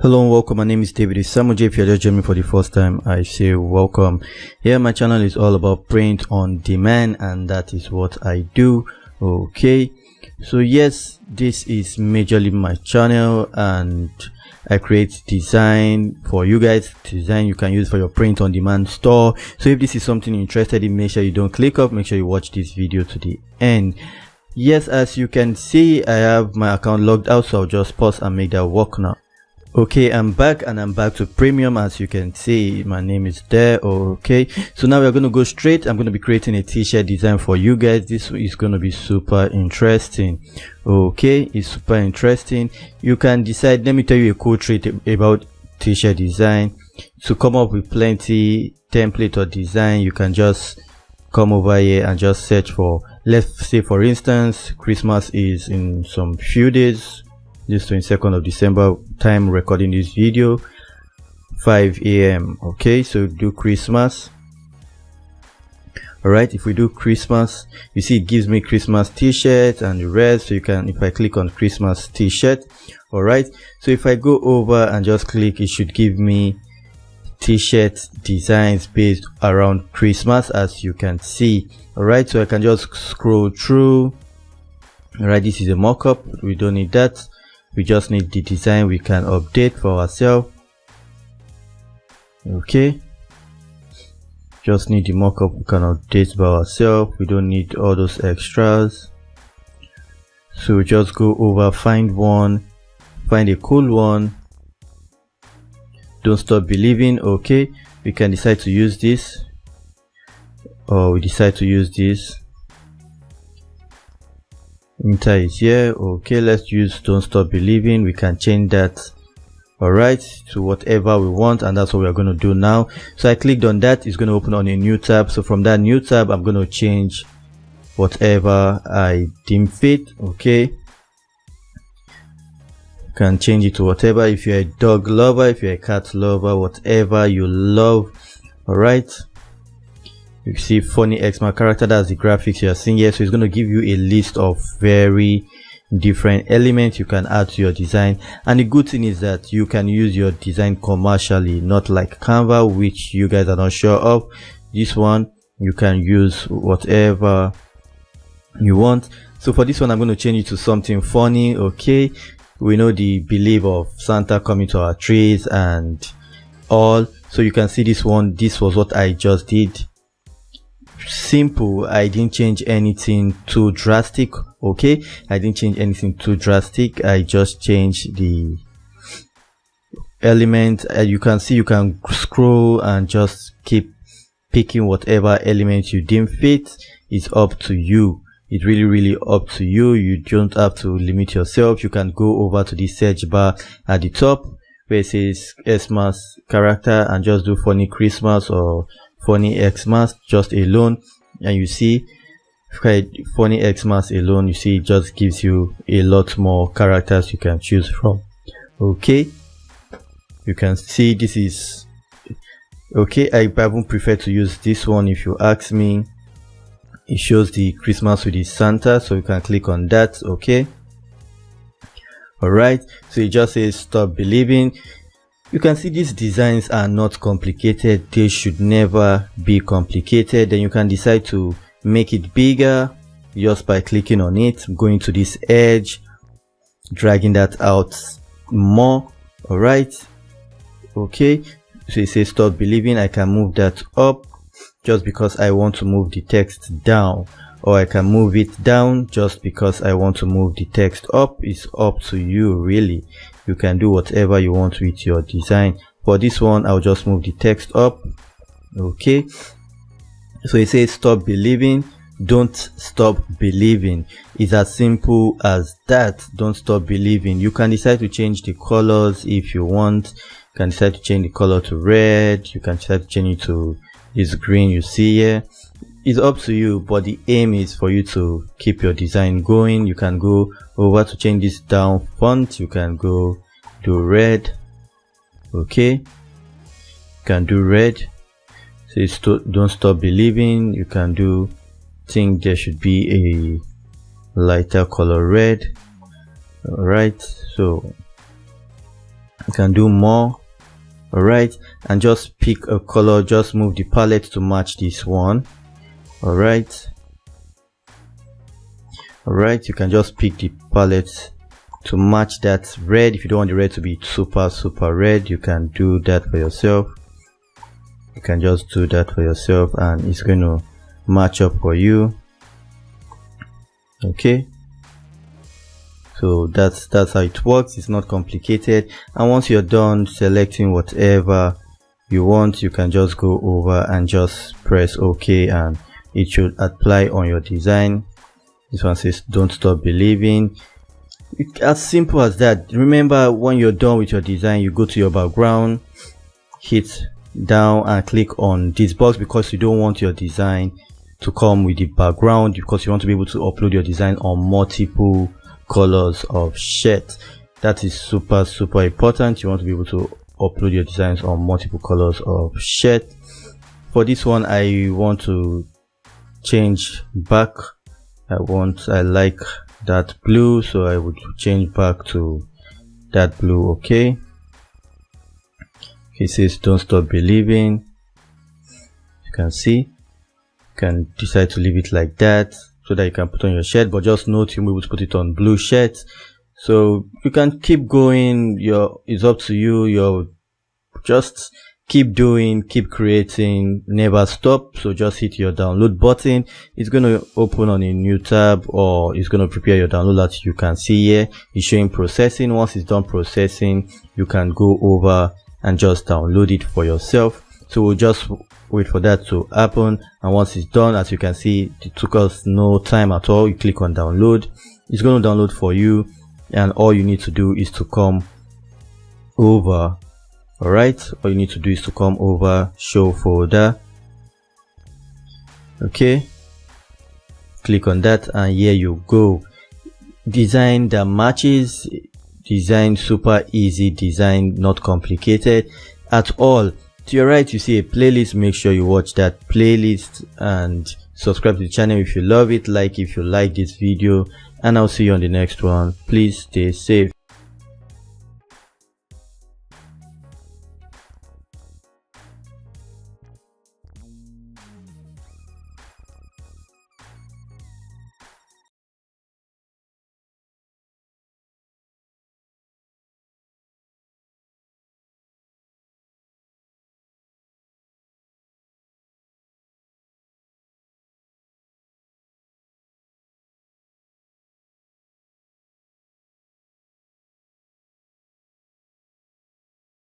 Hello and welcome. My name is David Samuel. If you're just joining me for the first time, I say welcome. Here my channel is all about print on demand, and that is what I do. Okay, so yes, this is majorly my channel, and I create design for you guys. Design you can use for your print on demand store. So if this is something you're interested in, make sure you don't click off. Make sure you watch this video to the end. Yes, as you can see, I have my account logged out, so I'll just pause and make that work now. Okay, I'm back, and I'm back to premium. As you can see, my name is there. Okay, so now we're going to go straight. I'm going to be creating a t-shirt design for you guys. This is going to be super interesting. Okay, it's super interesting. You can decide. Let me tell you a cool trick about t-shirt design. To come up with plenty template or design, you can just come over here and just search for, let's say for instance, Christmas is in some few days. This 22nd of December, time recording this video, 5 AM. Okay, so do Christmas. All right, if we do Christmas, you see it gives me Christmas t-shirt and the rest. So you can, if I click on Christmas t-shirt, all right, so if I go over and just click, it should give me t-shirt designs based around Christmas, as you can see. All right, so I can just scroll through. All right, this is a mock-up, we don't need that. We just need the design we can update for ourselves. Okay, just need the mockup we can update by ourselves. We don't need all those extras. So we just go over, find one, find a cool one. Don't stop believing. Okay, we can decide to use this, or we decide to use this. Enter is here. Okay, let's use don't stop believing. We can change that, all right, to whatever we want, and that's what we're going to do now. So I clicked on that. It's going to open on a new tab. So from that new tab, I'm going to change whatever I deem fit. Okay, you can change it to whatever. If you're a dog lover, if you're a cat lover, whatever you love. All right, you see funny Xmas character, that's the graphics you're seeing here. So it's going to give you a list of very different elements you can add to your design, and the good thing is that you can use your design commercially, not like Canva, which you guys are not sure of. This one you can use whatever you want. So for this one, I'm going to change it to something funny. Okay, we know the belief of Santa coming to our trees and all, so you can see this one. This was what I just did. Simple. I didn't change anything too drastic. Okay, I didn't change anything too drastic. I just changed the element. You can see, you can scroll and just keep picking whatever element you deem fit. It's up to you. It's really up to you. You don't have to limit yourself. You can go over to the search bar at the top where it says Xmas character and just do funny Christmas or funny Xmas just alone, and you see funny Xmas alone, you see it just gives you a lot more characters you can choose from. Okay, you can see this is okay. I even prefer to use this one. If you ask me, it shows the Christmas with the Santa, so you can click on that. Okay, all right, so it just says stop believing. You can see these designs are not complicated. They should never be complicated. Then you can decide to make it bigger just by clicking on it, going to this edge, dragging that out more. All right, okay, so it says stop believing. I can move that up just because I want to move the text down, or I can move it down just because I want to move the text up. It's up to you, really. You can do whatever you want with your design. For this one, I'll just move the text up. Okay, so it says stop believing. Don't stop believing. It's as simple as that. Don't stop believing. You can decide to change the colors if you want. You can decide to change the color to red. You can decide to change it to this green you see here. It's up to you, but the aim is for you to keep your design going. You can go over to change this down font. You can go to red. Okay, you can do red. So it's don't stop believing. You can do, think there should be a lighter color red. All right, so You can do more. All right, and just pick a color, just move the palette to match this one. All right, you can just pick the palette to match that red. If you don't want the red to be super red, you can do that for yourself. You can just do that for yourself and it's going to match up for you. Okay, so that's how it works. It's not complicated, and once you're done selecting whatever you want, you can just go over and just press OK and it should apply on your design. This one says don't stop believing. As simple as that. Remember, when you're done with your design, you go to your background, hit down and click on this box, because you don't want your design to come with the background, because you want to be able to upload your design on multiple colors of shirt. That is super important. You want to be able to upload your designs on multiple colors of shirt. For this one, I want to change back. I like that blue, so I would change back to that blue. Okay, it says don't stop believing. You can see, you can decide to leave it like that so that you can put on your shirt, but just note you'll be able to put it on blue shirt. So you can keep going, it's up to you. You're just keep doing, keep creating, never stop. So just hit your download button. It's going to open on a new tab, or it's going to prepare your download. That you can see here, it's showing processing. Once it's done processing, you can go over and just download it for yourself. So we'll just wait for that to happen, and once it's done, as you can see, it took us no time at all. You click on download, it's going to download for you, and all you need to do is to come over. All right, all you need to do is to come over, show folder. Okay, click on that, and here you go. Design that matches. Design super easy design, not complicated at all. To your right, you see a playlist. Make sure you watch that playlist and subscribe to the channel if you love it, like if you like this video, and I'll see you on the next one. Please stay safe.